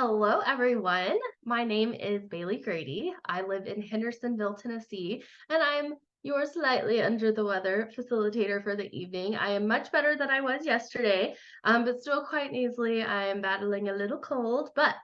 Hello, everyone. My name is Bailey Grady. I live in Hendersonville, Tennessee, and I'm your slightly under the weather facilitator for the evening. I am much better than I was yesterday, but still quite nasally. I am battling a little cold, but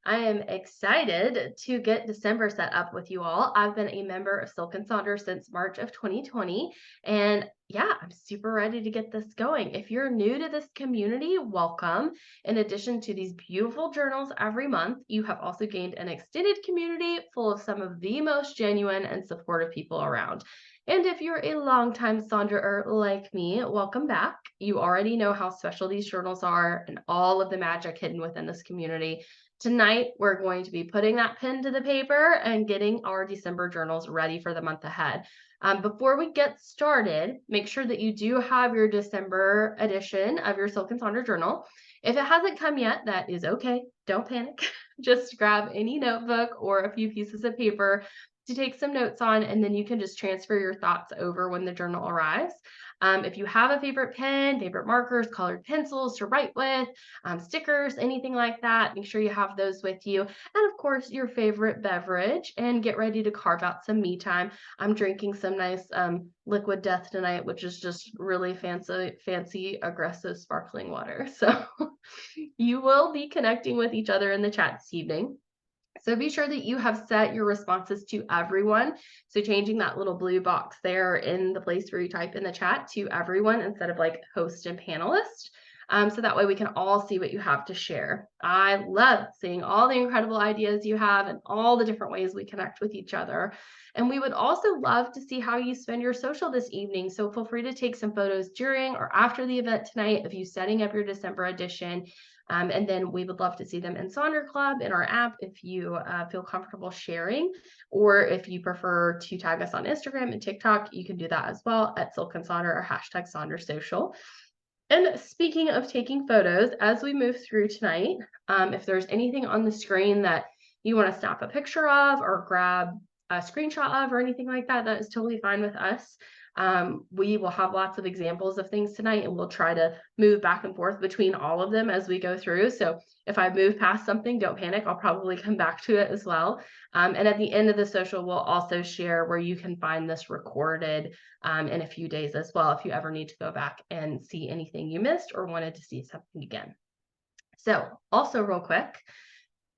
I am excited to get December set up with you all. I've been a member of Silk and Sonder since March of 2020, and yeah, I'm super ready to get this going. If you're new to this community, welcome. In addition to these beautiful journals every month, you have also gained an extended community full of some of the most genuine and supportive people around. And if you're a longtime Sonderer like me, welcome back. You already know how special these journals are and all of the magic hidden within this community. Tonight, we're going to be putting that pen to the paper and getting our December journals ready for the month ahead. Before we get started, make sure that you do have your December edition of your Silk and Sonder journal. If it hasn't come yet, that is okay. Don't panic. Just grab any notebook or a few pieces of paper to take some notes on, and then you can just transfer your thoughts over when the journal arrives. If you have a favorite pen, favorite markers, colored pencils to write with, stickers, anything like that, make sure you have those with you. And of course, your favorite beverage, and get ready to carve out some me time. I'm drinking some nice liquid death tonight, which is just really fancy, aggressive sparkling water. So you will be connecting with each other in the chat this evening. So be sure that you have set your responses to everyone. So changing that little blue box there in the place where you type in the chat to everyone instead of like host and panelist. So that way we can all see what you have to share. I love seeing all the incredible ideas you have and all the different ways we connect with each other. And we would also love to see how you spend your social this evening. So feel free to take some photos during or after the event tonight of you setting up your December edition. And then we would love to see them in Sonder Club in our app if you feel comfortable sharing, or if you prefer to tag us on Instagram and TikTok, you can do that as well at Silk and Sonder or hashtag Sonder Social. And speaking of taking photos, as we move through tonight, if there's anything on the screen that you want to snap a picture of or grab a screenshot of or anything like that, that is totally fine with us. We will have lots of examples of things tonight, and we'll try to move back and forth between all of them as we go through. So if I move past something, don't panic. I'll probably come back to it as well. And at the end of the social, we'll also share where you can find this recorded in a few days as well, if you ever need to go back and see anything you missed or wanted to see something again. So also real quick,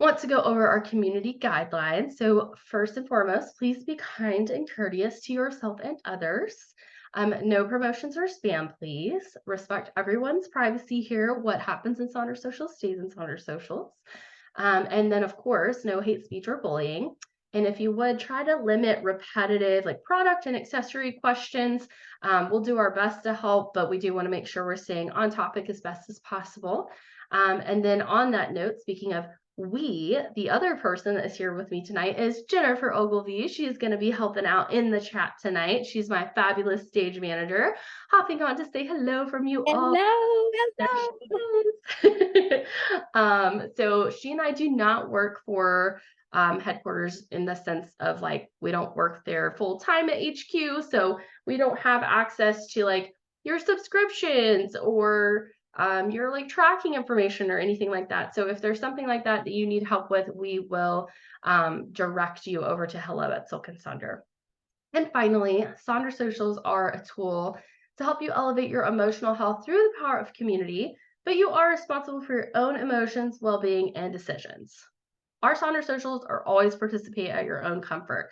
want to go over our community guidelines. So first and foremost, please be kind and courteous to yourself and others. No promotions or spam, please. Respect everyone's privacy here. What happens in Sonder Social stays in Sonder Socials. And then, of course, no hate speech or bullying. And if you would, try to limit repetitive like product and accessory questions. We'll do our best to help, but we do want to make sure we're staying on topic as best as possible. And then on that note, speaking of the other person that is here with me tonight is Jennifer Ogilvie. She is going to be helping out in the chat tonight. She's my fabulous stage manager, hopping on to say hello from you all. Hello, There hello. she is. So she and I do not work for headquarters in the sense of like, we don't work there full time at HQ. So we don't have access to like your subscriptions or your like tracking information or anything like that. So if there's something like that that you need help with, we will direct you over to hello at Silk and Sonder. And finally, Sonder Socials are a tool to help you elevate your emotional health through the power of community, but you are responsible for your own emotions, well-being, and decisions. Our Sonder Socials are always participate at your own comfort.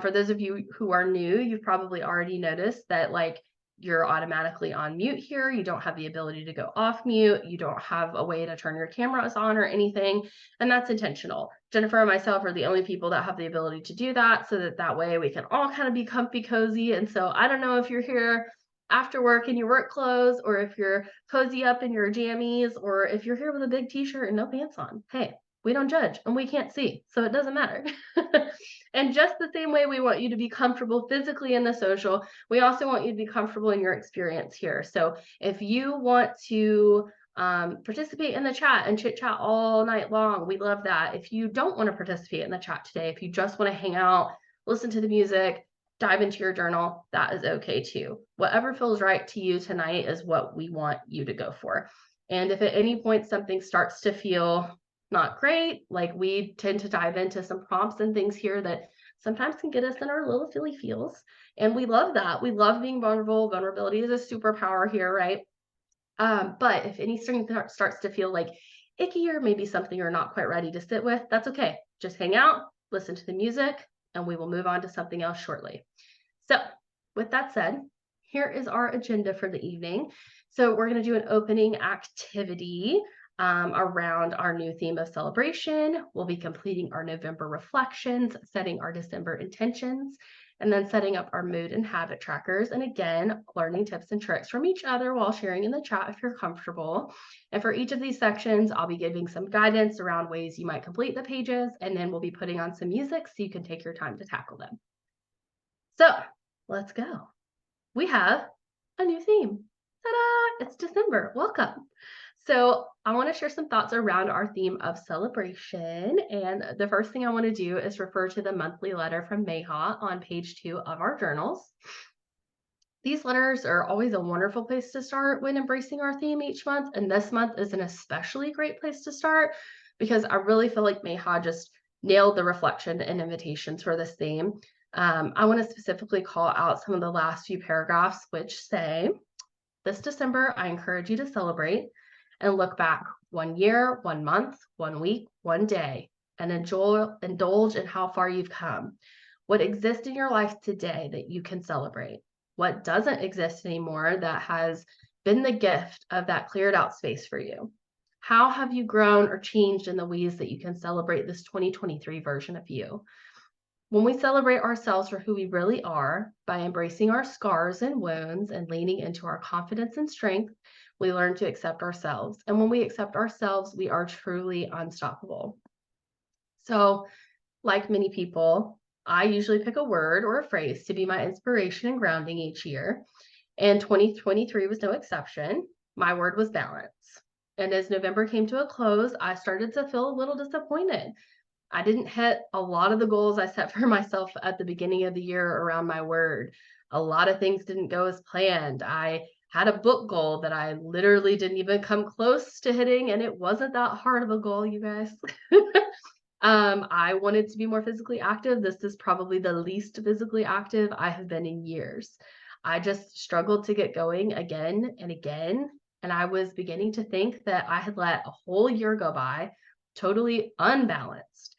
For those of you who are new, you've probably already noticed that like you're automatically on mute here. You don't have the ability to go off mute. You don't have a way to turn your cameras on or anything. And that's intentional. Jennifer and myself are the only people that have the ability to do that, so that way we can all kind of be comfy cozy. And so I don't know if you're here after work in your work clothes, or if you're cozy up in your jammies, or if you're here with a big t-shirt and no pants on. Hey, we don't judge and we can't see, so it doesn't matter. And just the same way we want you to be comfortable physically in the social, we also want you to be comfortable in your experience here. So if you want to participate in the chat and chit chat all night long, we love that. If you don't want to participate in the chat today, if you just want to hang out, listen to the music, dive into your journal, that is okay too. Whatever feels right to you tonight is what we want you to go for. And if at any point something starts to feel not great. Like we tend to dive into some prompts and things here that sometimes can get us in our little silly feels. And we love that. We love being vulnerable. Vulnerability is a superpower here, right? But if anything starts to feel like icky or maybe something you're not quite ready to sit with, that's okay. Just hang out, listen to the music, and we will move on to something else shortly. So, with that said, here is our agenda for the evening. So, we're going to do an opening activity around our new theme of celebration. We'll be completing our November reflections, setting our December intentions, and then setting up our mood and habit trackers. And again, learning tips and tricks from each other while sharing in the chat if you're comfortable. And for each of these sections, I'll be giving some guidance around ways you might complete the pages, and then we'll be putting on some music so you can take your time to tackle them. So let's go. We have a new theme. Ta-da! It's December. Welcome. So I want to share some thoughts around our theme of celebration. And the first thing I want to do is refer to the monthly letter from Mayha on page 2 of our journals. These letters are always a wonderful place to start when embracing our theme each month. And this month is an especially great place to start because I really feel like Mayha just nailed the reflection and invitations for this theme. I want to specifically call out some of the last few paragraphs, which say, this December, I encourage you to celebrate and look back 1 year, 1 month, 1 week, 1 day, and indulge in how far you've come. What exists in your life today that you can celebrate? What doesn't exist anymore that has been the gift of that cleared out space for you? How have you grown or changed in the ways that you can celebrate this 2023 version of you? When we celebrate ourselves for who we really are by embracing our scars and wounds and leaning into our confidence and strength, we learn to accept ourselves. And when we accept ourselves, we are truly unstoppable. So, like many people, I usually pick a word or a phrase to be my inspiration and grounding each year. And 2023 was no exception. My word was balance. And as November came to a close, I started to feel a little disappointed. I didn't hit a lot of the goals I set for myself at the beginning of the year around my word. A lot of things didn't go as planned. I had a book goal that I literally didn't even come close to hitting, and it wasn't that hard of a goal, you guys. I wanted to be more physically active. This is probably the least physically active I have been in years. I just struggled to get going again and again. And I was beginning to think that I had let a whole year go by totally unbalanced.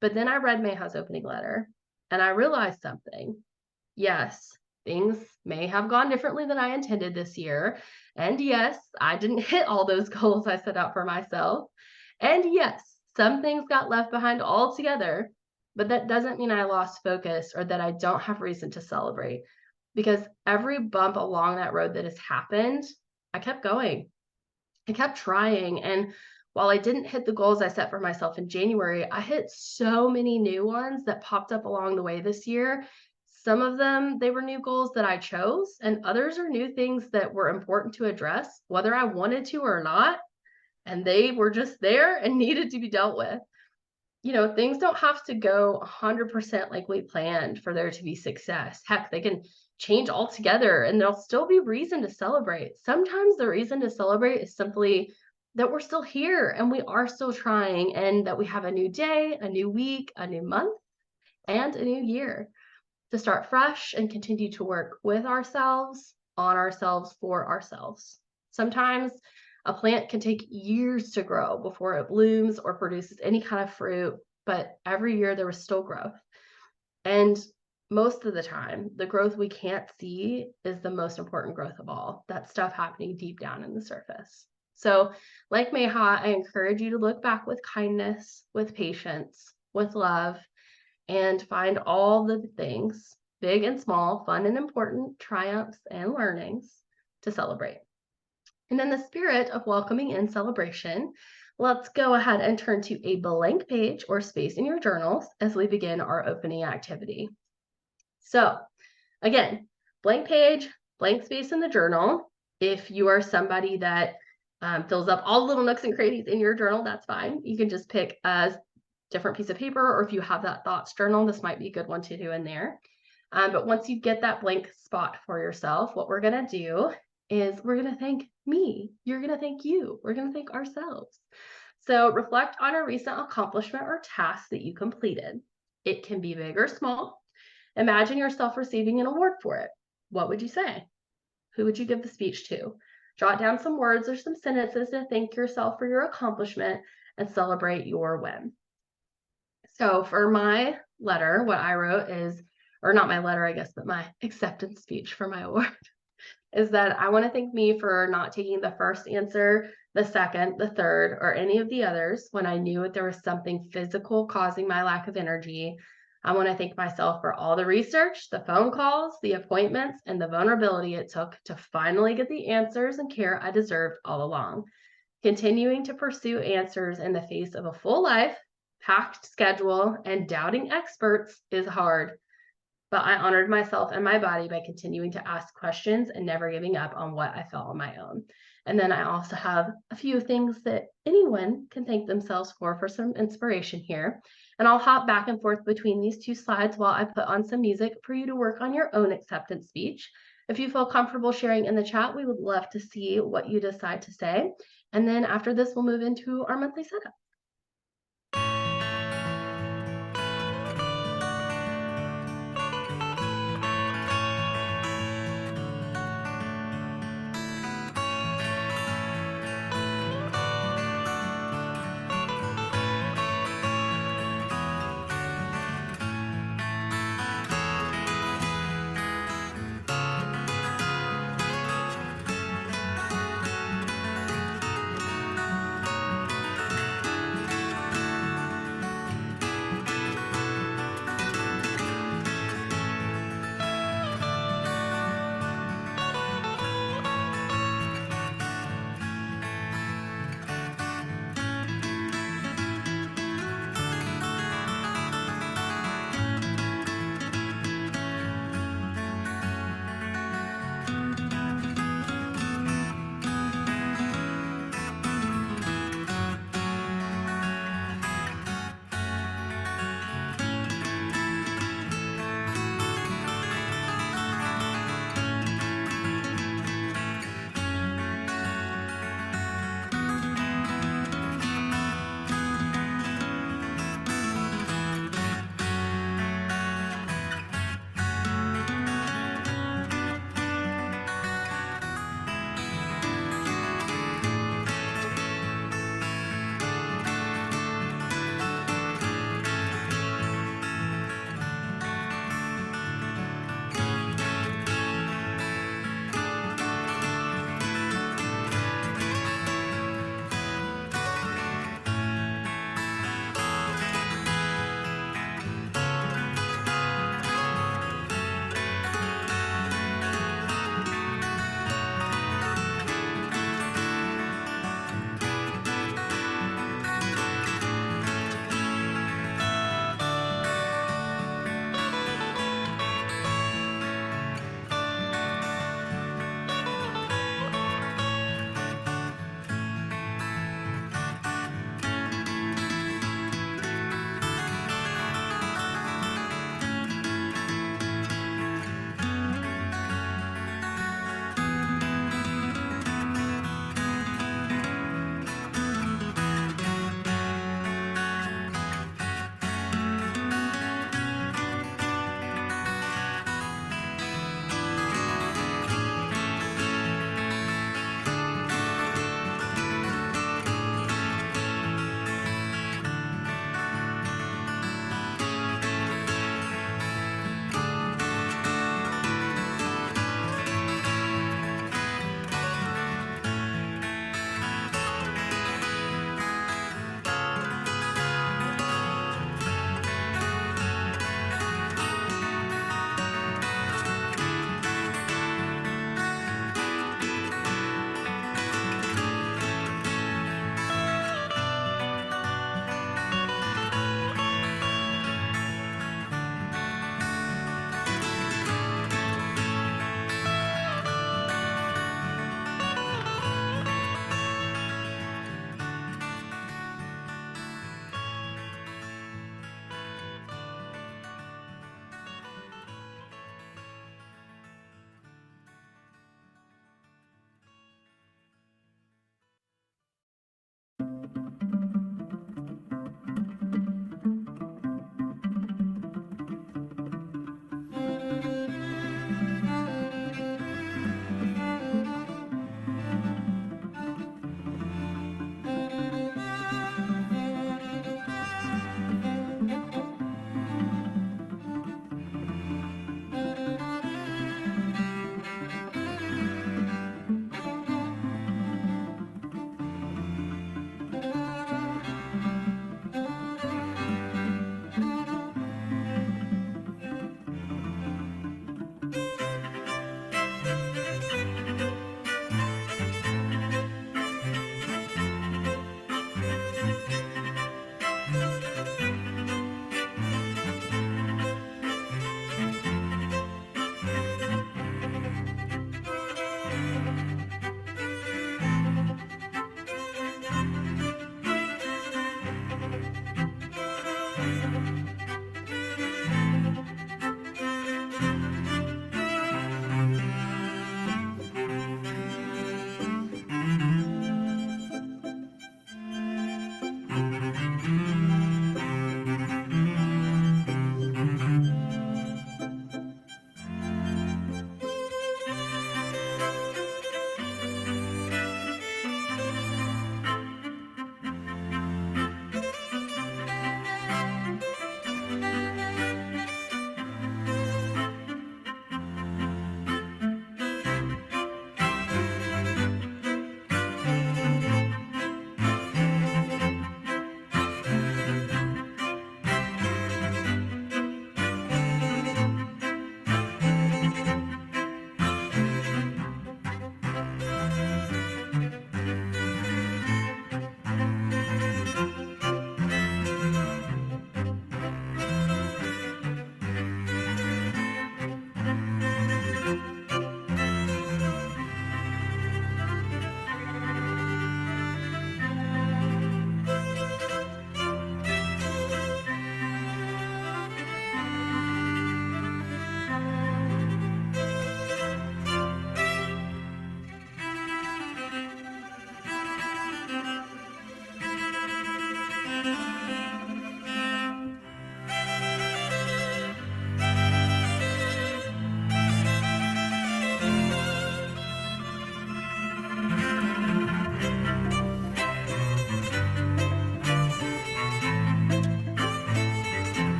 But then I read Mayha's opening letter and I realized something. Yes, things may have gone differently than I intended this year. And yes, I didn't hit all those goals I set out for myself. And yes, some things got left behind altogether, but that doesn't mean I lost focus or that I don't have reason to celebrate. Because every bump along that road that has happened, I kept going. I kept trying. And while I didn't hit the goals I set for myself in January, I hit so many new ones that popped up along the way this year. Some of them, they were new goals that I chose, and others are new things that were important to address, whether I wanted to or not. And they were just there and needed to be dealt with. You know, things don't have to go 100% like we planned for there to be success. Heck, they can change altogether and there'll still be reason to celebrate. Sometimes the reason to celebrate is simply that we're still here and we are still trying and that we have a new day, a new week, a new month, and a new year to start fresh and continue to work with ourselves, on ourselves, for ourselves. Sometimes a plant can take years to grow before it blooms or produces any kind of fruit, but every year there was still growth. And most of the time, the growth we can't see is the most important growth of all. That stuff happening deep down in the surface. So, like Mayha, I encourage you to look back with kindness, with patience, with love, and find all the things, big and small, fun and important, triumphs and learnings to celebrate. And in the spirit of welcoming in celebration, let's go ahead and turn to a blank page or space in your journals as we begin our opening activity. So again, blank page, blank space in the journal. If you are somebody that fills up all the little nooks and crannies in your journal, that's fine. You can just pick a different piece of paper, or if you have that thoughts journal, this might be a good one to do in there. But once you get that blank spot for yourself, what we're going to do is we're going to thank me. You're going to thank you. We're going to thank ourselves. So reflect on a recent accomplishment or task that you completed. It can be big or small. Imagine yourself receiving an award for it. What would you say? Who would you give the speech to? Jot down some words or some sentences to thank yourself for your accomplishment and celebrate your win. So for my letter, what I wrote is, or not my letter, I guess, but my acceptance speech for my award is that I want to thank me for not taking the first answer, the second, the third, or any of the others when I knew that there was something physical causing my lack of energy. I want to thank myself for all the research, the phone calls, the appointments, and the vulnerability it took to finally get the answers and care I deserved all along. Continuing to pursue answers in the face of a full life, packed schedule, and doubting experts is hard. But I honored myself and my body by continuing to ask questions and never giving up on what I felt on my own. And then I also have a few things that anyone can thank themselves for some inspiration here. And I'll hop back and forth between these two slides while I put on some music for you to work on your own acceptance speech. If you feel comfortable sharing in the chat, we would love to see what you decide to say. And then after this, we'll move into our monthly setup.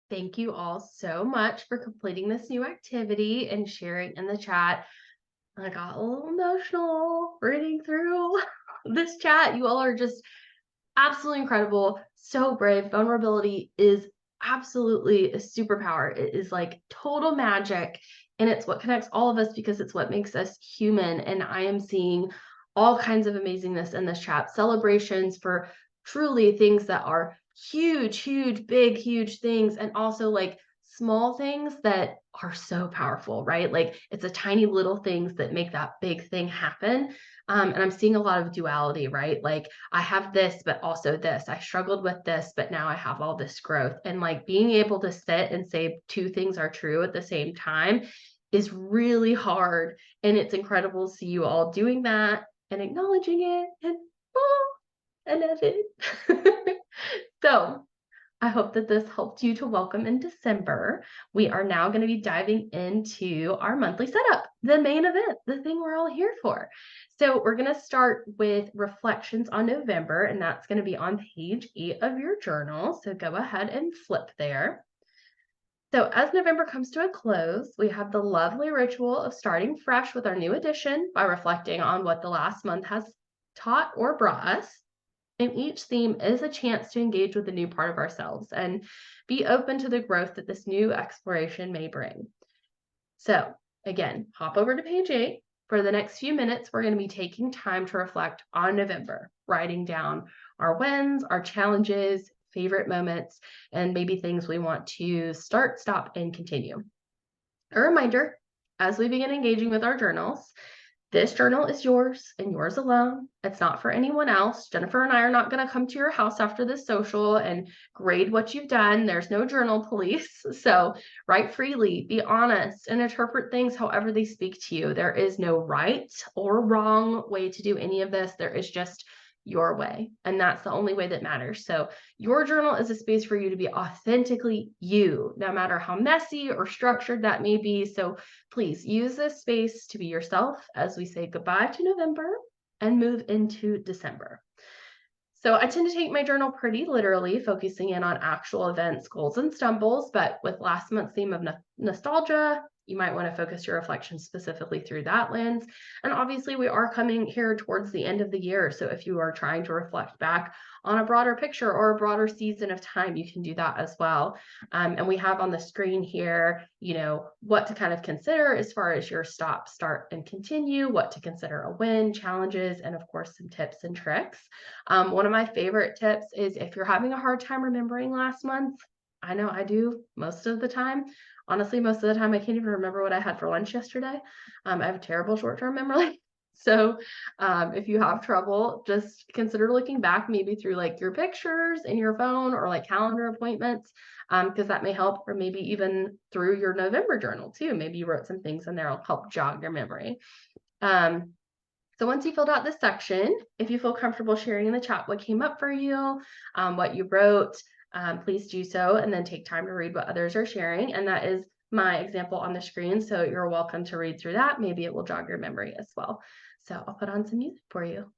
Thank you all so much for completing this new activity and sharing in the chat. I got a little emotional reading through this chat. You all are just absolutely incredible, so brave. Vulnerability is absolutely a superpower. It is like total magic, and it's what connects all of us because it's what makes us human. And I am seeing all kinds of amazingness in this chat. Celebrations for truly things that are huge, huge, big, huge things, and also like small things that are so powerful, right? Like it's a tiny little things that make that big thing happen. And I'm seeing a lot of duality, right? Like I have this, but also this. I struggled with this, but now I have all this growth. And like being able to sit and say two things are true at the same time is really hard. And it's incredible to see you all doing that and acknowledging it. And oh, I love it. So I hope that this helped you to welcome in December. We are now going to be diving into our monthly setup, the main event, the thing we're all here for. So we're going to start with reflections on November, and that's going to be on page 8 of your journal. So go ahead and flip there. So as November comes to a close, we have the lovely ritual of starting fresh with our new edition by reflecting on what the last month has taught or brought us. And each theme is a chance to engage with a new part of ourselves and be open to the growth that this new exploration may bring. So, again, hop over to page 8. For the next few minutes, we're going to be taking time to reflect on November, writing down our wins, our challenges, favorite moments, and maybe things we want to start, stop, and continue. A reminder as we begin engaging with our journals, this journal is yours and yours alone. It's not for anyone else. Jennifer and I are not going to come to your house after this social and grade what you've done. There's no journal police. So write freely, be honest, and interpret things however they speak to you. There is no right or wrong way to do any of this. There is just your way. And that's the only way that matters. So your journal is a space for you to be authentically you, no matter how messy or structured that may be. So please use this space to be yourself as we say goodbye to November and move into December. So I tend to take my journal pretty literally, focusing in on actual events, goals, and stumbles. But with last month's theme of nostalgia, you might want to focus your reflection specifically through that lens. And obviously, we are coming here towards the end of the year. So if you are trying to reflect back on a broader picture or a broader season of time, you can do that as well. And we have on the screen here, what to kind of consider as far as your stop, start, and continue, what to consider a win, challenges, and of course, some tips and tricks. One of my favorite tips is if you're having a hard time remembering last month, I know I do most of the time. Honestly, most of the time I can't even remember what I had for lunch yesterday. I have a terrible short-term memory. So if you have trouble, just consider looking back maybe through like your pictures in your phone or like calendar appointments, because that may help, or maybe even through your November journal too. Maybe you wrote some things in there that'll help jog your memory. So once you filled out this section, if you feel comfortable sharing in the chat what came up for you, what you wrote, please do so, and then take time to read what others are sharing. And that is my example on the screen, so you're welcome to read through that. Maybe it will jog your memory as well. So I'll put on some music for you.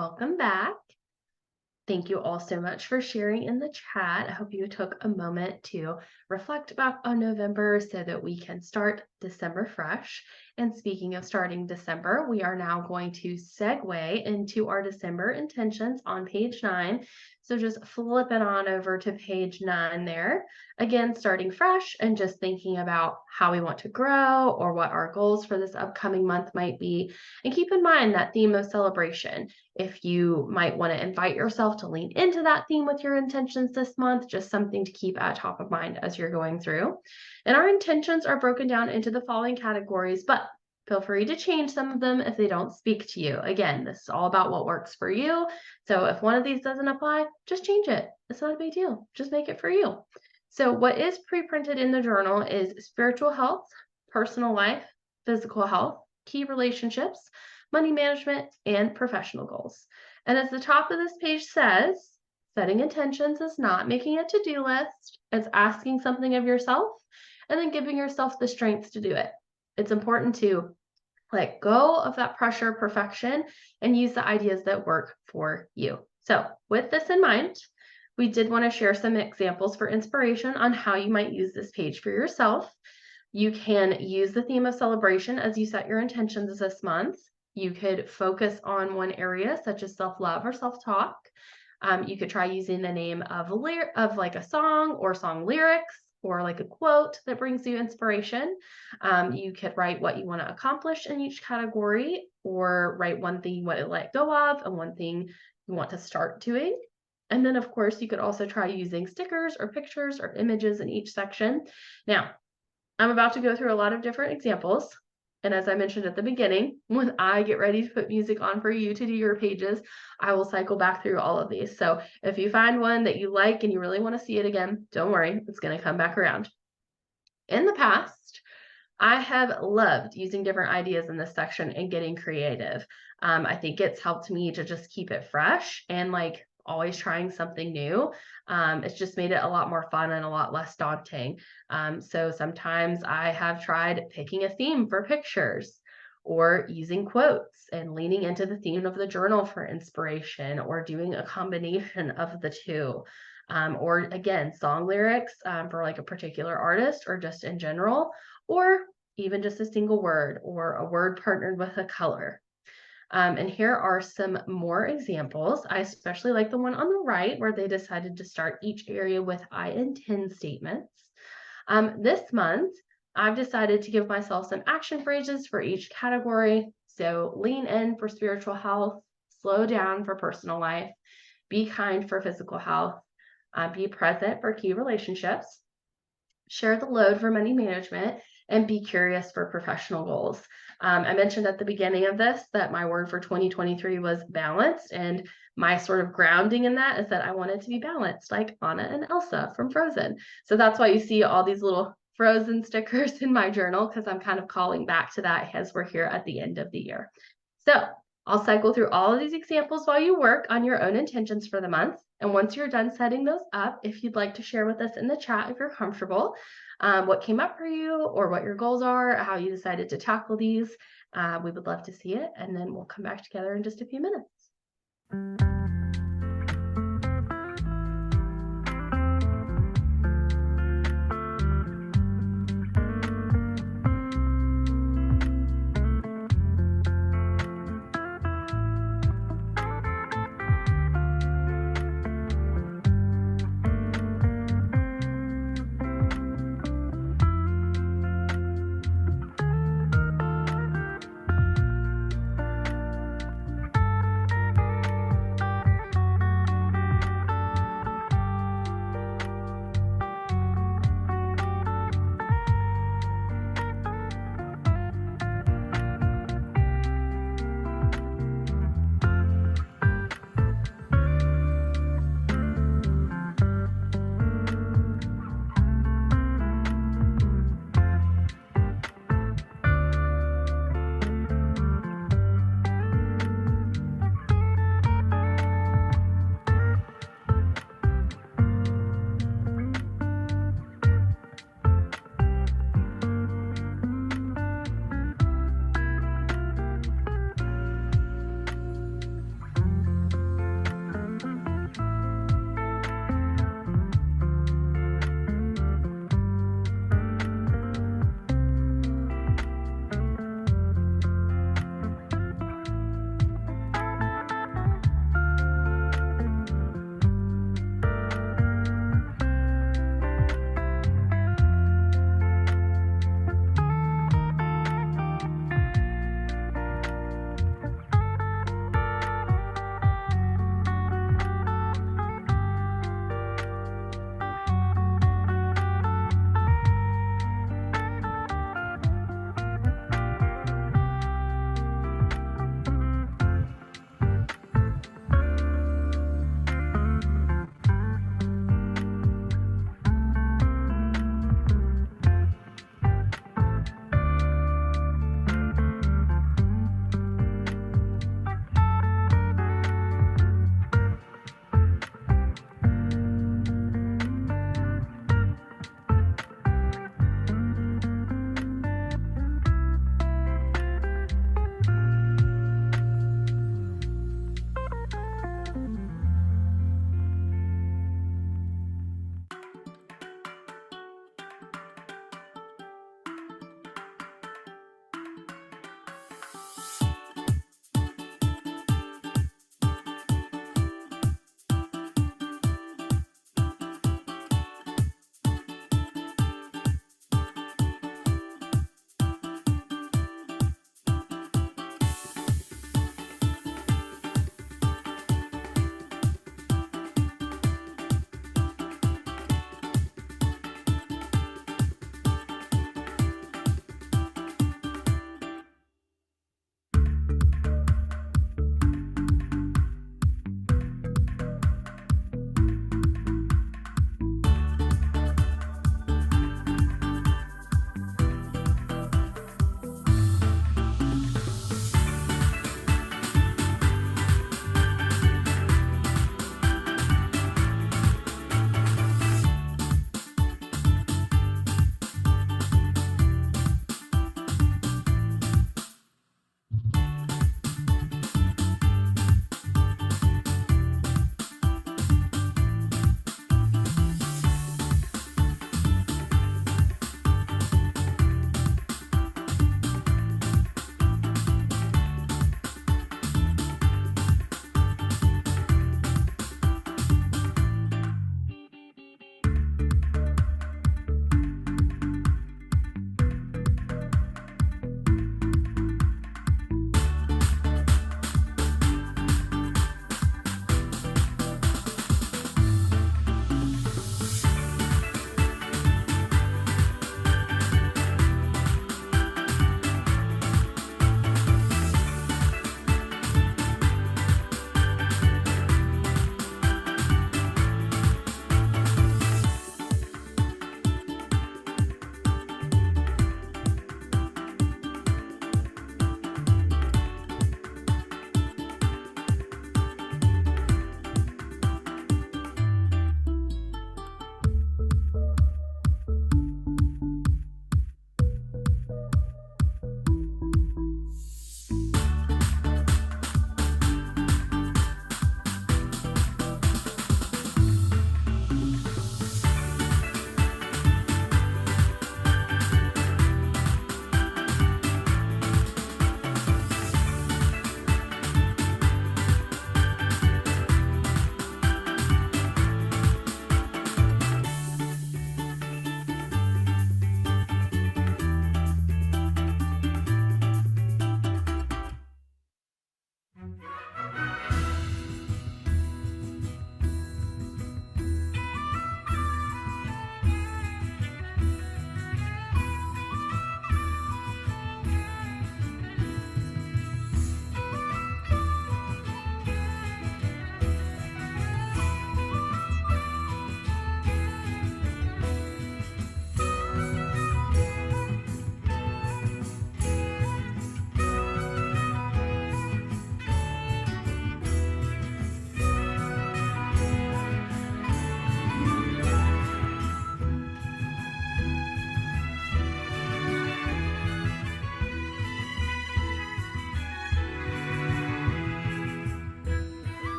welcome back. Thank you all so much for sharing in the chat. I hope you took a moment to reflect back on November so that we can start December fresh. And speaking of starting December, we are now going to segue into our December intentions on page 9. So just flip it on over to page 9 there. Again, starting fresh and just thinking about how we want to grow or what our goals for this upcoming month might be. And keep in mind that theme of celebration. If you might want to invite yourself to lean into that theme with your intentions this month, just something to keep at top of mind as you're going through. And our intentions are broken down into the following categories, but feel free to change some of them if they don't speak to you. Again, this is all about what works for you. So if one of these doesn't apply, just change it. It's not a big deal. Just make it for you. So what is pre-printed in the journal is spiritual health, personal life, physical health, key relationships, money management, and professional goals. And as the top of this page says, setting intentions is not making a to-do list. It's asking something of yourself and then giving yourself the strength to do it. It's important to let go of that pressure, perfection, and use the ideas that work for you. So with this in mind, we did want to share some examples for inspiration on how you might use this page for yourself. You can use the theme of celebration as you set your intentions this month. You could focus on one area, such as self-love or self-talk. You could try using the name of like a song or song lyrics or like a quote that brings you inspiration. You could write what you want to accomplish in each category, or write one thing you want to let go of and one thing you want to start doing. And then, of course, you could also try using stickers or pictures or images in each section. Now, I'm about to go through a lot of different examples. And as I mentioned at the beginning, when I get ready to put music on for you to do your pages, I will cycle back through all of these. So if you find one that you like and you really want to see it again, don't worry, it's going to come back around. In the past, I have loved using different ideas in this section and getting creative. I think it's helped me to just keep it fresh and like always trying something new. It's just made it a lot more fun and a lot less daunting. So sometimes I have tried picking a theme for pictures or using quotes and leaning into the theme of the journal for inspiration, or doing a combination of the two. Or again, song lyrics for like a particular artist or just in general, or even just a single word or a word partnered with a color. And here are some more examples. I especially like the one on the right where they decided to start each area with I intend statements. This month, I've decided to give myself some action phrases for each category. So lean in for spiritual health, slow down for personal life, be kind for physical health, be present for key relationships, share the load for money management, and be curious for professional goals. I mentioned at the beginning of this that my word for 2023 was balanced, and my sort of grounding in that is that I wanted to be balanced, like Anna and Elsa from Frozen. So that's why you see all these little Frozen stickers in my journal, because I'm kind of calling back to that as we're here at the end of the year. So I'll cycle through all of these examples while you work on your own intentions for the month. And once you're done setting those up, if you'd like to share with us in the chat, if you're comfortable, what came up for you or what your goals are, how you decided to tackle these, we would love to see it. And then we'll come back together in just a few minutes.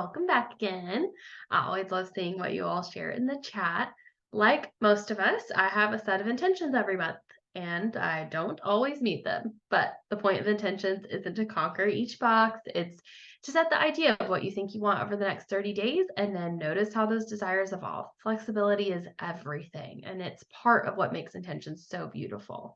welcome back again. I always love seeing what you all share in the chat. Like most of us, I have a set of intentions every month, and I don't always meet them. But the point of intentions isn't to conquer each box, it's to set the idea of what you think you want over the next 30 days, and then notice how those desires evolve. Flexibility is everything, and it's part of what makes intentions so beautiful.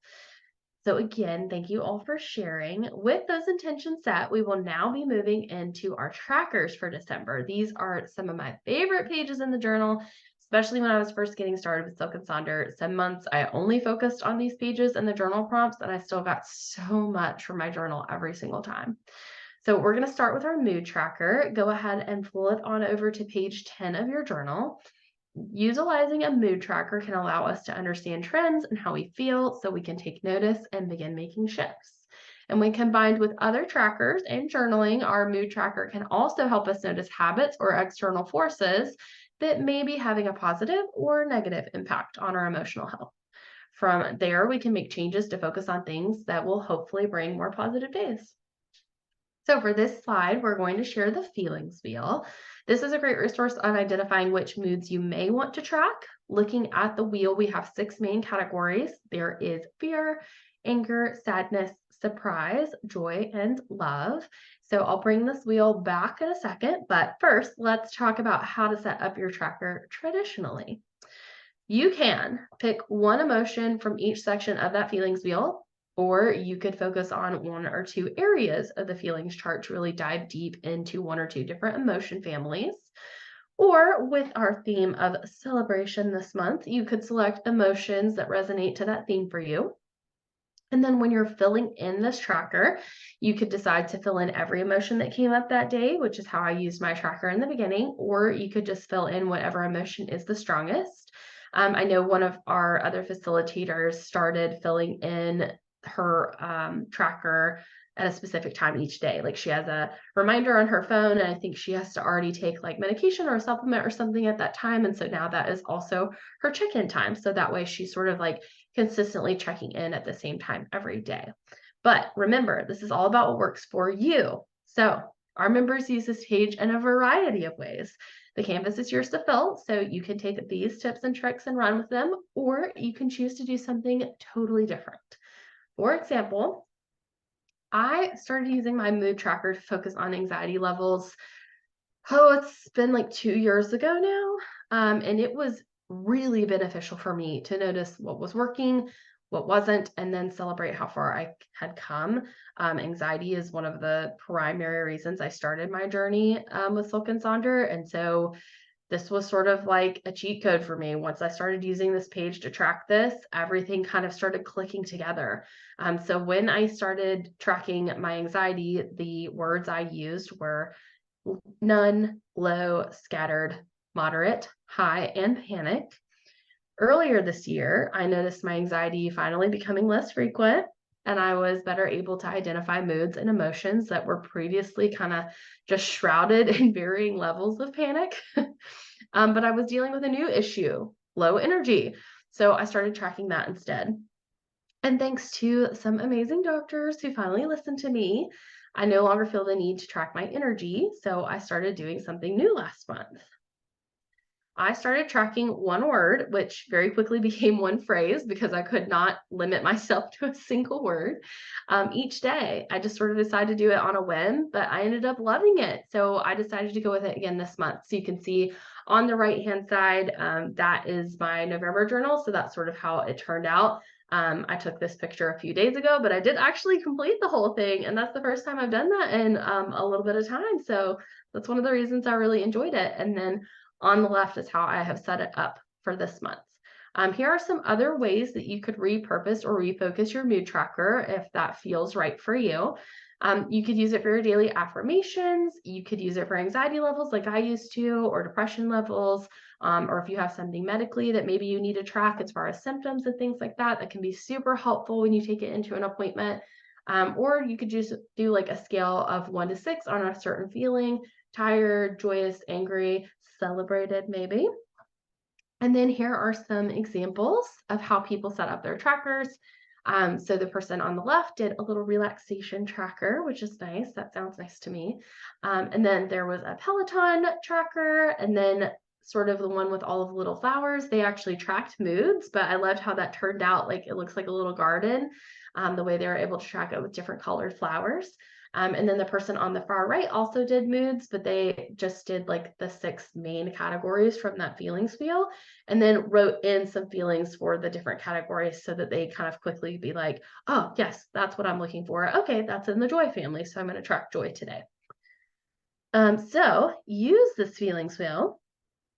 So again, thank you all for sharing. With those intentions set, we will now be moving into our trackers for December. These are some of my favorite pages in the journal, especially when I was first getting started with Silk and Sonder. Some months I only focused on these pages and the journal prompts, and I still got so much from my journal every single time. So we're going to start with our mood tracker. Go ahead and pull it on over to page 10 of your journal. Utilizing a mood tracker can allow us to understand trends and how we feel so we can take notice and begin making shifts. And when combined with other trackers and journaling, our mood tracker can also help us notice habits or external forces that may be having a positive or negative impact on our emotional health. From there, we can make changes to focus on things that will hopefully bring more positive days. So for this slide, we're going to share the feelings wheel. This is a great resource on identifying which moods you may want to track. Looking at the wheel, we have 6 main categories. There is fear, anger, sadness, surprise, joy, and love. So I'll bring this wheel back in a second, but first let's talk about how to set up your tracker traditionally. You can pick one emotion from each section of that feelings wheel, or you could focus on 1 or 2 areas of the feelings chart to really dive deep into 1 or 2 different emotion families. Or with our theme of celebration this month, you could select emotions that resonate to that theme for you. And then when you're filling in this tracker, you could decide to fill in every emotion that came up that day, which is how I used my tracker in the beginning, or you could just fill in whatever emotion is the strongest. I know one of our other facilitators started filling in her tracker at a specific time each day. Like she has a reminder on her phone, and I think she has to already take like medication or a supplement or something at that time. And so now that is also her check-in time. So that way she's sort of like consistently checking in at the same time every day. But remember, this is all about what works for you. So our members use this page in a variety of ways. The canvas is yours to fill, so you can take these tips and tricks and run with them, or you can choose to do something totally different. For example, I started using my mood tracker to focus on anxiety levels. Oh, it's been like 2 years ago now. And it was really beneficial for me to notice what was working, what wasn't, and then celebrate how far I had come. Anxiety is one of the primary reasons I started my journey with Silk and Sonder. And so this was sort of like a cheat code for me. Once I started using this page to track this, everything kind of started clicking together. So when I started tracking my anxiety, the words I used were none, low, scattered, moderate, high, and panic. Earlier this year, I noticed my anxiety finally becoming less frequent, and I was better able to identify moods and emotions that were previously kind of just shrouded in varying levels of panic. But I was dealing with a new issue, low energy. So I started tracking that instead. And thanks to some amazing doctors who finally listened to me, I no longer feel the need to track my energy. So I started doing something new last month. I started tracking one word, which very quickly became one phrase because I could not limit myself to a single word each day. I just sort of decided to do it on a whim, but I ended up loving it. So I decided to go with it again this month. So you can see on the right-hand side, that is my November journal. So that's sort of how it turned out. I took this picture a few days ago, but I did actually complete the whole thing. And that's the first time I've done that in a little bit of time. So that's one of the reasons I really enjoyed it. And then on the left is how I have set it up for this month. Here are some other ways that you could repurpose or refocus your mood tracker if that feels right for you. You could use it for your daily affirmations. You could use it for anxiety levels like I used to, or depression levels, or if you have something medically that maybe you need to track as far as symptoms and things like that, that can be super helpful when you take it into an appointment. Or you could just do like a scale of 1 to 6 on a certain feeling, tired, joyous, angry, celebrated maybe. And then here are some examples of how people set up their trackers. So the person on the left did a little relaxation tracker, which is nice. That sounds nice to me. And then there was a Peloton tracker, and then sort of the one with all of the little flowers. They actually tracked moods, but I loved how that turned out. Like it looks like a little garden, the way they were able to track it with different colored flowers. And then the person on the far right also did moods, but they just did like the 6 main categories from that feelings wheel, and then wrote in some feelings for the different categories so that they kind of quickly be like, oh, yes, that's what I'm looking for. Okay, that's in the joy family. So I'm going to track joy today. So use this feelings wheel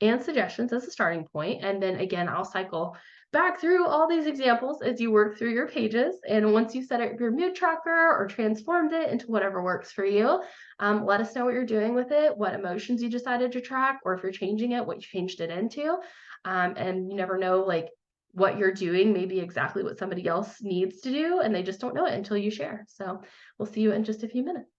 and suggestions as a starting point. And then again, I'll cycle back through all these examples as you work through your pages. And once you set up your mood tracker or transformed it into whatever works for you, let us know what you're doing with it, what emotions you decided to track, or if you're changing it, what you changed it into. And you never know, like, what you're doing may be exactly what somebody else needs to do, and they just don't know it until you share. So we'll see you in just a few minutes.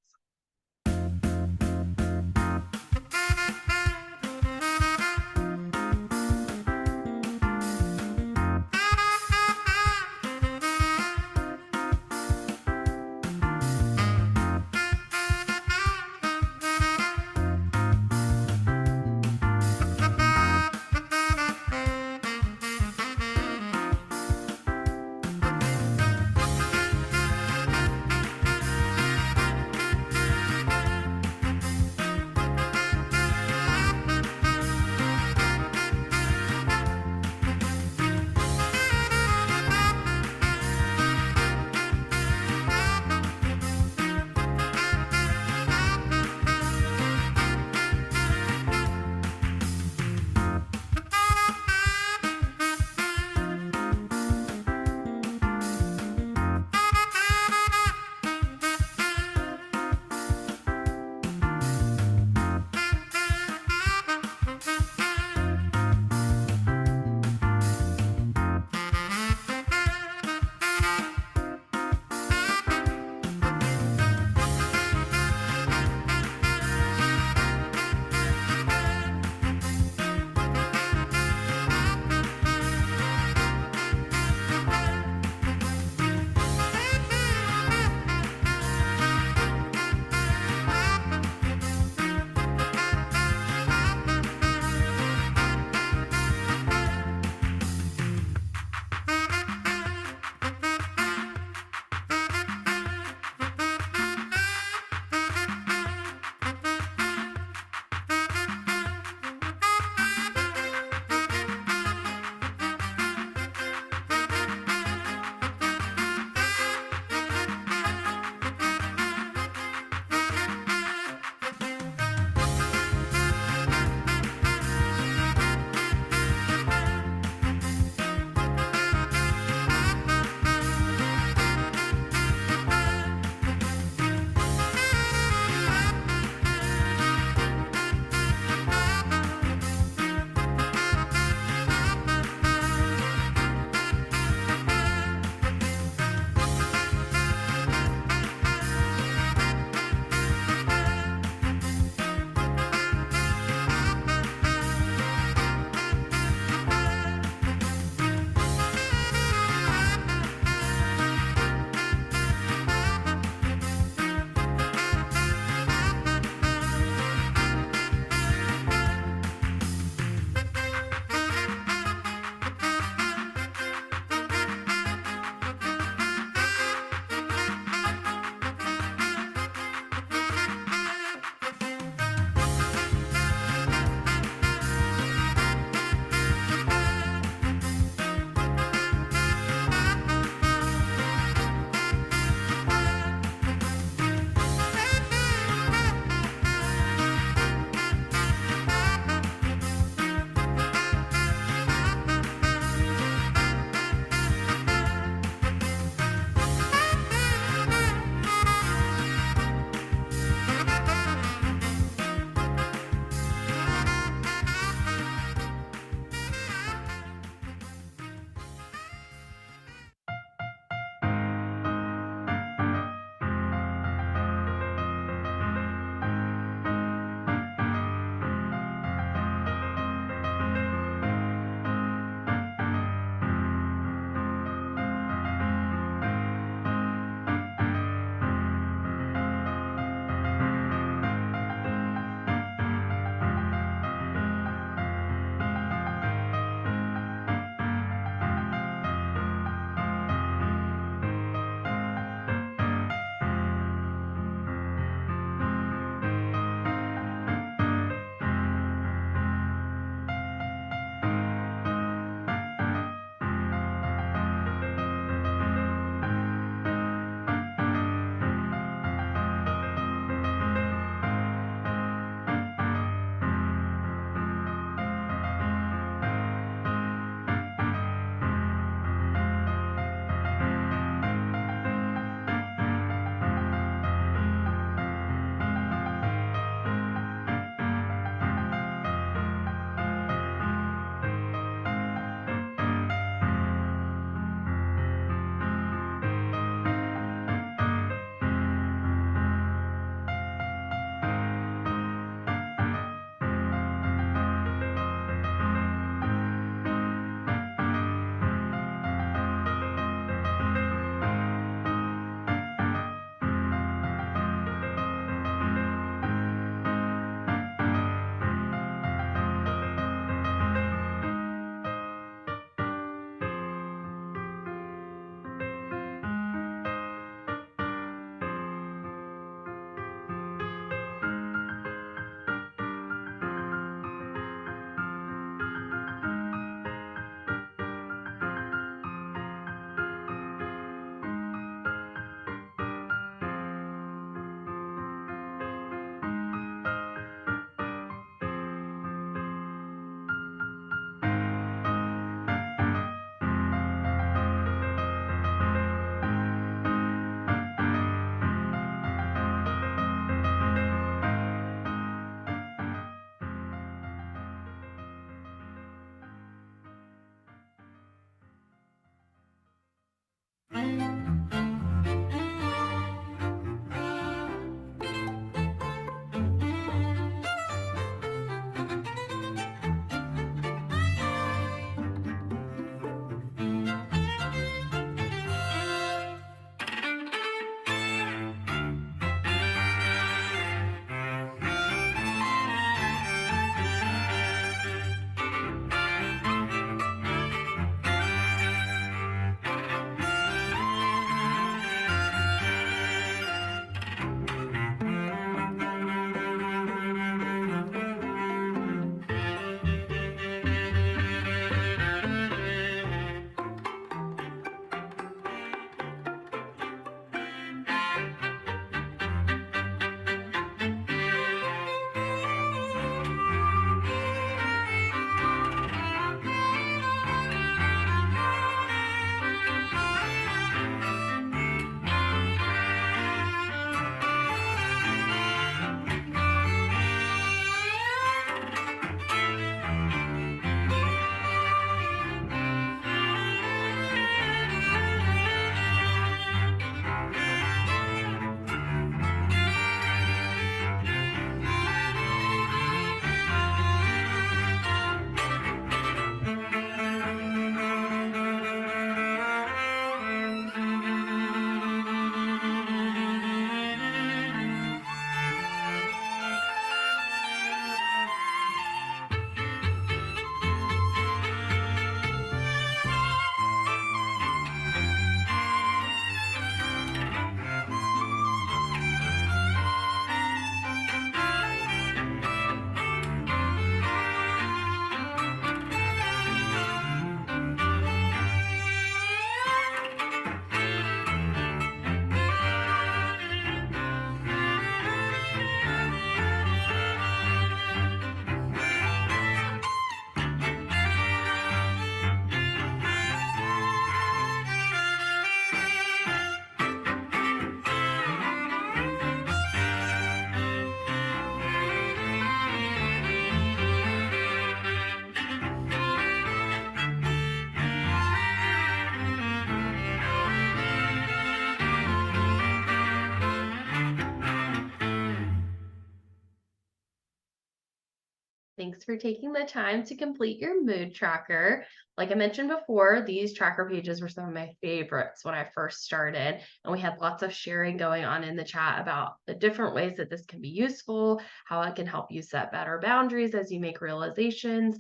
Thanks for taking the time to complete your mood tracker. Like I mentioned before, these tracker pages were some of my favorites when I first started, and we had lots of sharing going on in the chat about the different ways that this can be useful, how it can help you set better boundaries as you make realizations,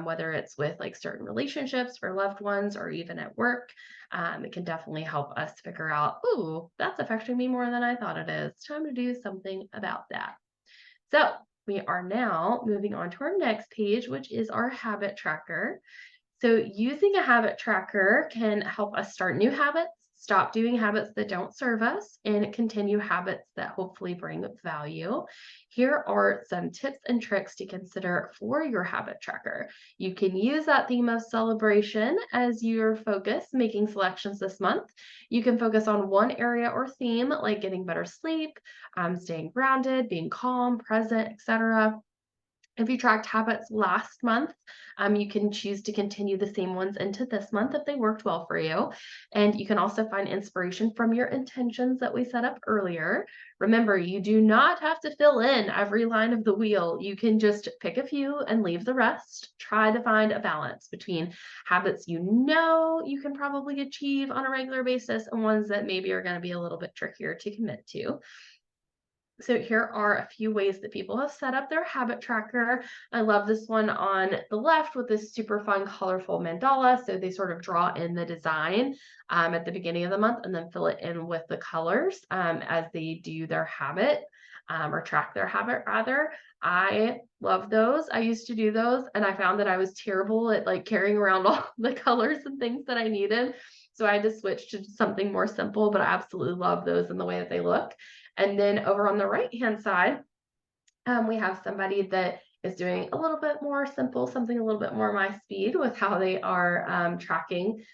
whether it's with like certain relationships or loved ones or even at work. It can definitely help us figure out, ooh, that's affecting me more than I thought it is. Time to do something about that. So we are now moving on to our next page, which is our habit tracker. So using a habit tracker can help us start new habits, stop doing habits that don't serve us, and continue habits that hopefully bring value. Here are some tips and tricks to consider for your habit tracker. You can use that theme of celebration as your focus, making selections this month. You can focus on one area or theme, like getting better sleep, staying grounded, being calm, present, etc. If you tracked habits last month, you can choose to continue the same ones into this month if they worked well for you. And you can also find inspiration from your intentions that we set up earlier. Remember, you do not have to fill in every line of the wheel. You can just pick a few and leave the rest. Try to find a balance between habits you know you can probably achieve on a regular basis and ones that maybe are going to be a little bit trickier to commit to. So here are a few ways that people have set up their habit tracker. I love this one on the left with this super fun, colorful mandala. So they sort of draw in the design at the beginning of the month and then fill it in with the colors as they do their habit or track their habit rather. I love those. I used to do those and I found that I was terrible at like carrying around all the colors and things that I needed. So I had to switch to something more simple, but I absolutely love those and the way that they look. And then over on the right-hand side, we have somebody that is doing a little bit more simple, something a little bit more my speed with how they are tracking.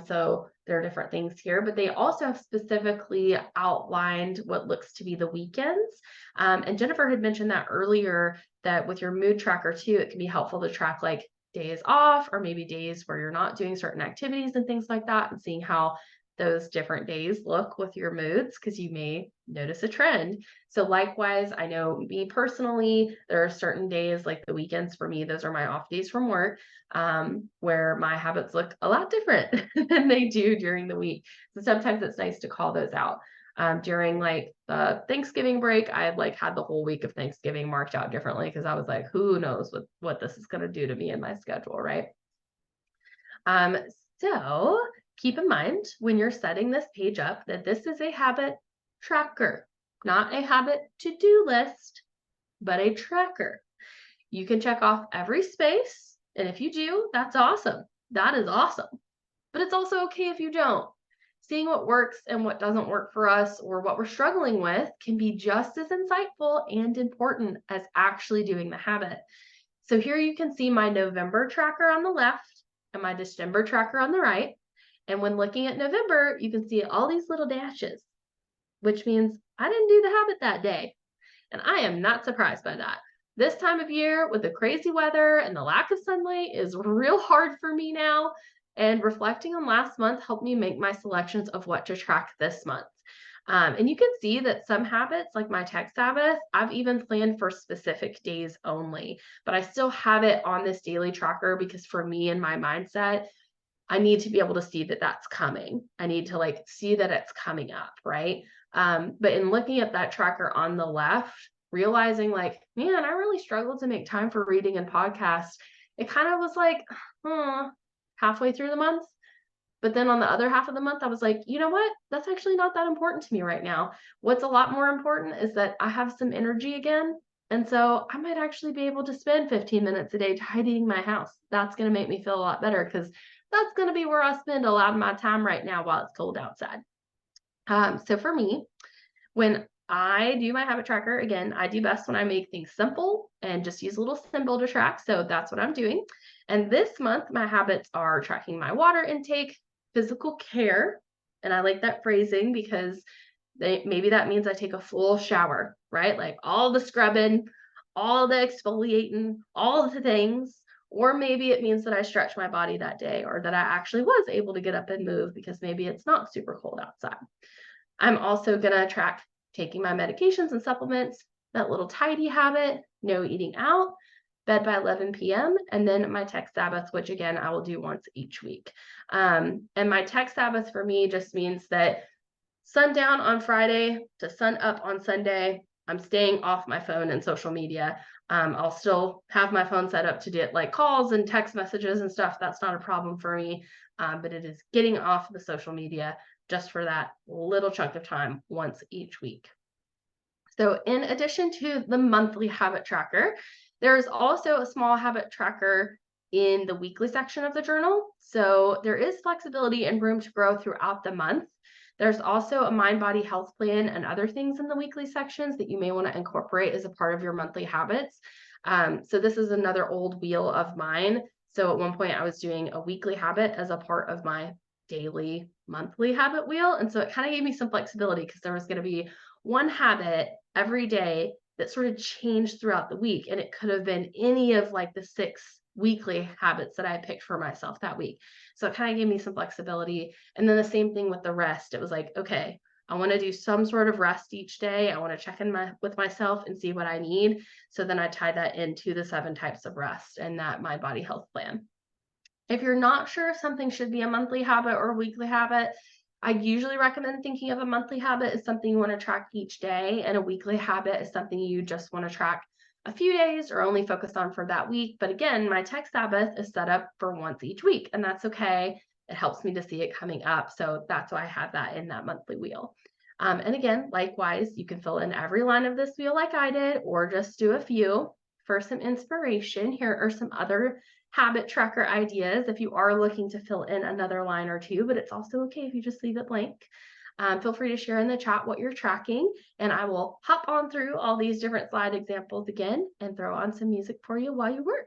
So there are different things here, but they also have specifically outlined what looks to be the weekends. And Jennifer had mentioned that earlier, that with your mood tracker too, it can be helpful to track like days off or maybe days where you're not doing certain activities and things like that, and seeing how those different days look with your moods, because you may notice a trend. So likewise, I know me personally, there are certain days like the weekends for me, those are my off days from work, where my habits look a lot different than they do during the week. So sometimes it's nice to call those out. During like the Thanksgiving break, I had like had the whole week of Thanksgiving marked out differently because I was like, who knows what this is going to do to me in my schedule, right? Um, so keep in mind when you're setting this page up that this is a habit tracker, not a habit to-do list, but a tracker. You can check off every space, and if you do, that's awesome. That is awesome. But it's also okay if you don't. Seeing what works and what doesn't work for us or what we're struggling with can be just as insightful and important as actually doing the habit. So here you can see my November tracker on the left and my December tracker on the right. And when looking at November, you can see all these little dashes, which means I didn't do the habit that day. And I am not surprised by that. This time of year with the crazy weather and the lack of sunlight is real hard for me now. And reflecting on last month helped me make my selections of what to track this month. And you can see that some habits, like my tech Sabbath, I've even planned for specific days only, but I still have it on this daily tracker because for me and my mindset, I need to be able to see that that's coming. I need to like see that it's coming up, right? But in looking at that tracker on the left, realizing like, man, I really struggled to make time for reading and podcasts. It kind of was like, halfway through the month. But then on the other half of the month, I was like, you know what? That's actually not that important to me right now. What's a lot more important is that I have some energy again. And so I might actually be able to spend 15 minutes a day tidying my house. That's going to make me feel a lot better because that's going to be where I spend a lot of my time right now while it's cold outside. So for me, when I do my habit tracker, again, I do best when I make things simple and just use a little symbol to track. So that's what I'm doing. And this month, my habits are tracking my water intake, physical care. And I like that phrasing because maybe that means I take a full shower, right? Like all the scrubbing, all the exfoliating, all the things. Or maybe it means that I stretch my body that day or that I actually was able to get up and move because maybe it's not super cold outside. I'm also going to track taking my medications and supplements, that little tidy habit, no eating out. bed by 11 p.m., and then my tech Sabbath, which again, I will do once each week. And my tech Sabbath for me just means that sundown on Friday to sun up on Sunday, I'm staying off my phone and social media. I'll still have my phone set up to get like calls and text messages and stuff. That's not a problem for me. But it is getting off the social media just for that little chunk of time once each week. So in addition to the monthly habit tracker, there is also a small habit tracker in the weekly section of the journal. So there is flexibility and room to grow throughout the month. There's also a mind body health plan and other things in the weekly sections that you may want to incorporate as a part of your monthly habits. So this is another old wheel of mine. So at one point I was doing a weekly habit as a part of my daily monthly habit wheel. And so it kind of gave me some flexibility because there was going to be one habit every day that sort of changed throughout the week. And it could have been any of like the 6 weekly habits that I picked for myself that week. So it kind of gave me some flexibility. And then the same thing with the rest. It was like, okay, I want to do some sort of rest each day. I want to check in with myself and see what I need. So then I tied that into the 7 types of rest and that mind body health plan. If you're not sure if something should be a monthly habit or a weekly habit, I usually recommend thinking of a monthly habit as something you want to track each day, and a weekly habit is something you just want to track a few days or only focus on for that week. But again, my tech Sabbath is set up for once each week, and that's okay. It helps me to see it coming up. So that's why I have that in that monthly wheel. And again, likewise, you can fill in every line of this wheel like I did, or just do a few. For some inspiration, here are some other habit tracker ideas if you are looking to fill in another line or two, but it's also okay if you just leave it blank. Feel free to share in the chat what you're tracking, and I will hop on through all these different slide examples again and throw on some music for you while you work.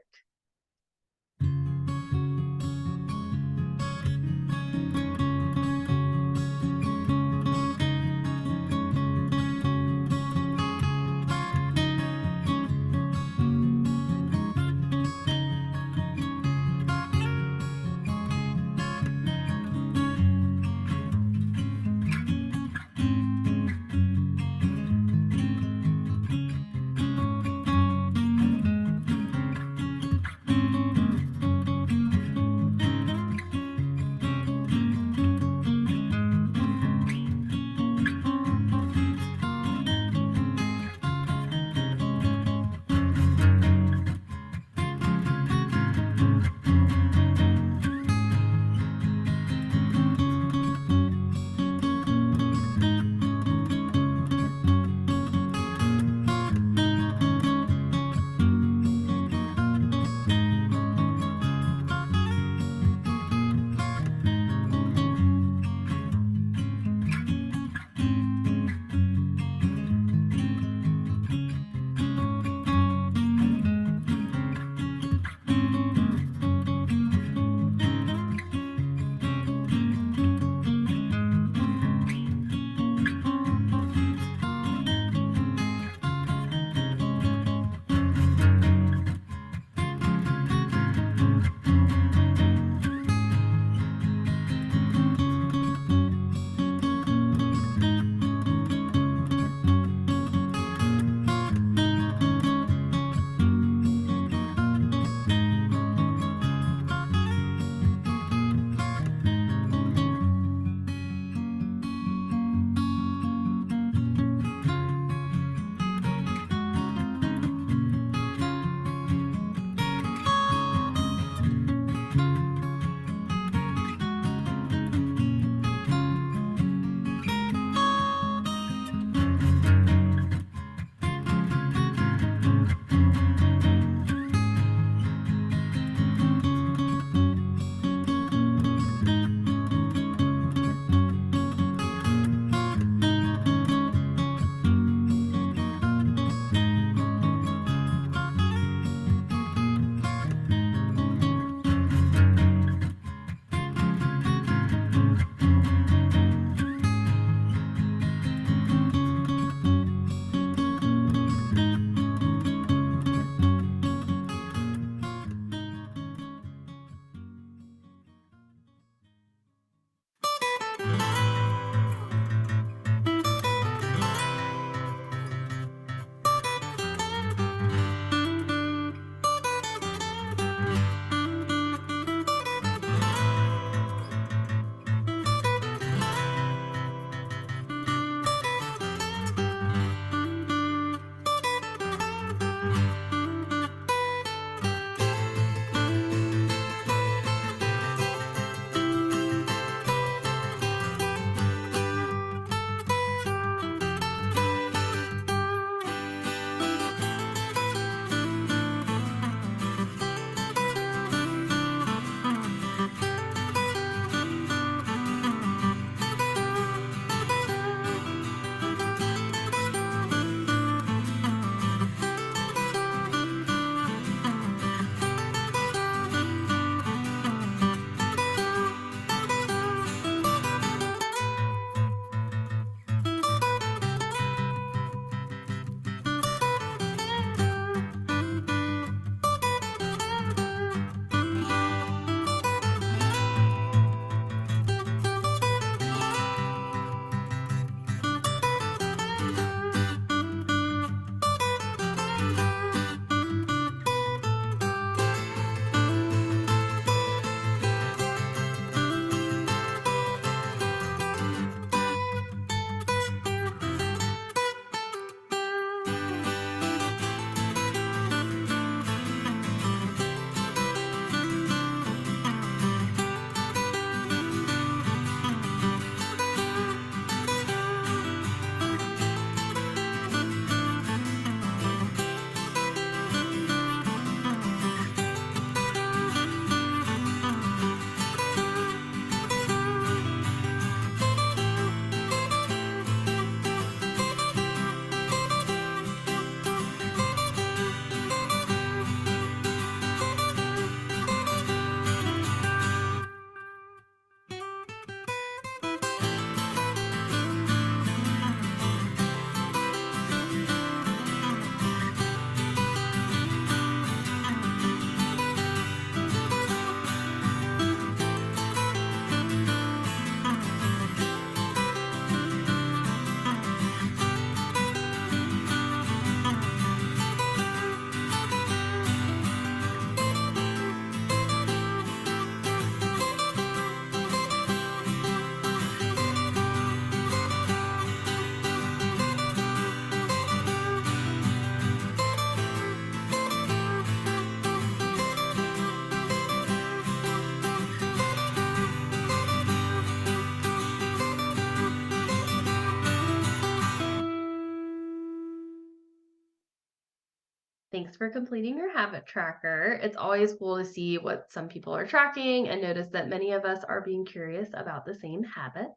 Thanks for completing your habit tracker. It's always cool to see what some people are tracking and notice that many of us are being curious about the same habits.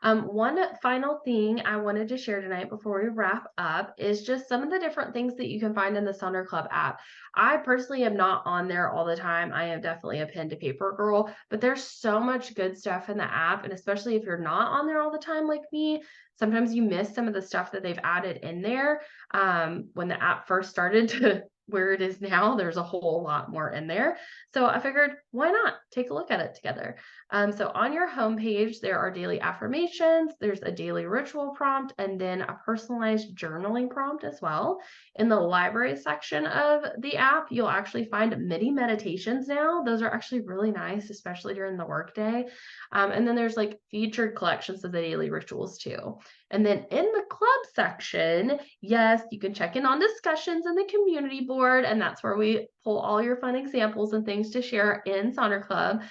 One final thing I wanted to share tonight before we wrap up is just some of the different things that you can find in the Sonder Club app. I personally am not on there all the time. I am definitely a pen to paper girl, but there's so much good stuff in the app. And especially if you're not on there all the time like me, sometimes you miss some of the stuff that they've added in there. When the app first started to where it is now, there's a whole lot more in there. So I figured, why not take a look at it together? So on your homepage, there are daily affirmations, there's a daily ritual prompt, and then a personalized journaling prompt as well. In the library section of the app, you'll actually find mini meditations now. Those are actually really nice, especially during the workday. And then there's like featured collections of the daily rituals too. And then in the club section, yes, you can check in on discussions in the community board, and that's where we pull all your fun examples and things to share in Sonder Club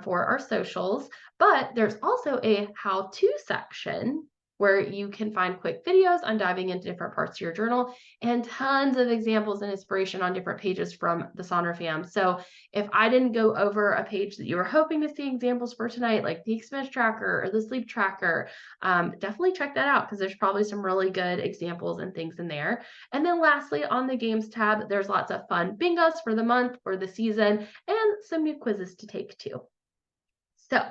for our socials. But there's also a how-to section where you can find quick videos on diving into different parts of your journal and tons of examples and inspiration on different pages from the Sonder fam. So if I didn't go over a page that you were hoping to see examples for tonight, like the expense tracker or the sleep tracker, definitely check that out because there's probably some really good examples and things in there. And then lastly, on the games tab, there's lots of fun bingos for the month or the season and some new quizzes to take too. So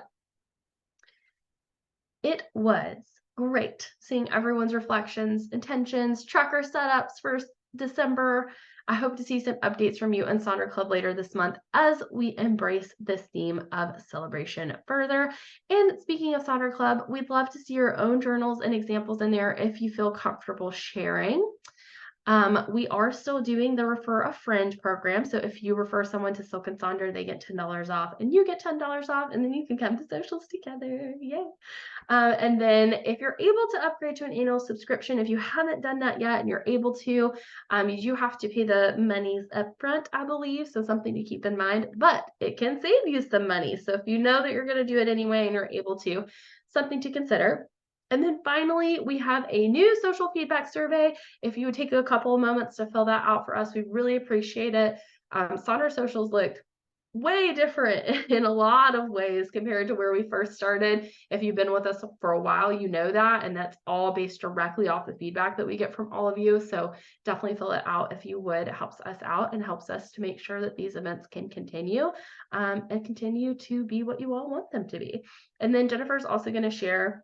it was great seeing everyone's reflections, intentions, tracker setups for December. I hope to see some updates from you and Sonder Club later this month as we embrace this theme of celebration further. And speaking of Sonder Club, we'd love to see your own journals and examples in there if you feel comfortable sharing. We are still doing the Refer a Friend program. So if you refer someone to Silk and Sonder, they get $10 off and you get $10 off, and then you can come to socials together. Yay. And then if you're able to upgrade to an annual subscription, if you haven't done that yet and you're able to, you do have to pay the monies upfront, I believe. So something to keep in mind, but it can save you some money. So if you know that you're going to do it anyway and you're able to, something to consider. And then finally, we have a new social feedback survey. If you would take a couple of moments to fill that out for us, we really appreciate it. Sonder Socials looked way different in a lot of ways compared to where we first started. If you've been with us for a while, you know that, and that's all based directly off the feedback that we get from all of you. So definitely fill it out if you would. It helps us out and helps us to make sure that these events can continue and continue to be what you all want them to be. And then Jennifer's also going to share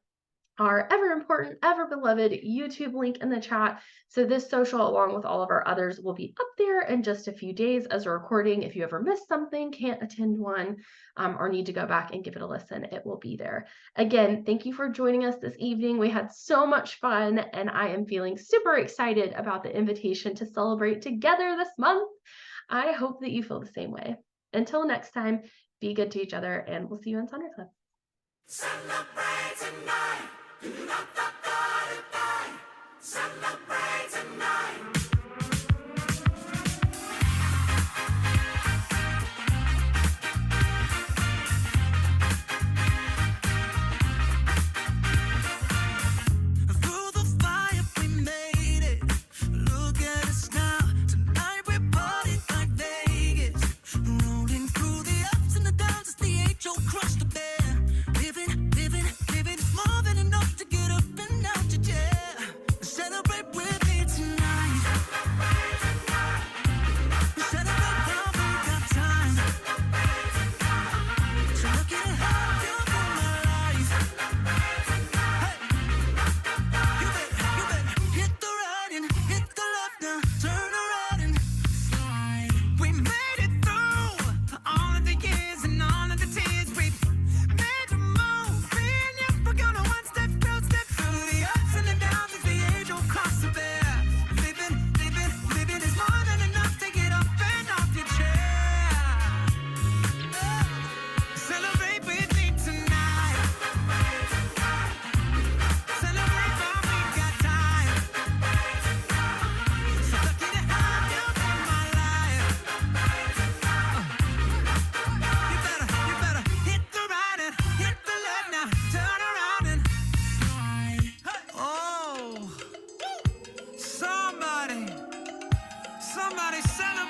our ever important, ever beloved YouTube link in the chat. So this social, along with all of our others, will be up there in just a few days as a recording. If you ever missed something, can't attend one, or need to go back and give it a listen, it will be there. Again, thank you for joining us this evening. We had so much fun, and I am feeling super excited about the invitation to celebrate together this month. I hope that you feel the same way. Until next time, be good to each other, and we'll see you in Sonder Club. Celebrate tonight. Celebrate tonight. Through the fire we made it. Look at us now. Tonight we're partying like Vegas. Rolling through the ups and the downs as the HO crushed the bear. Living is more than enough to get up and Somebody celebrate.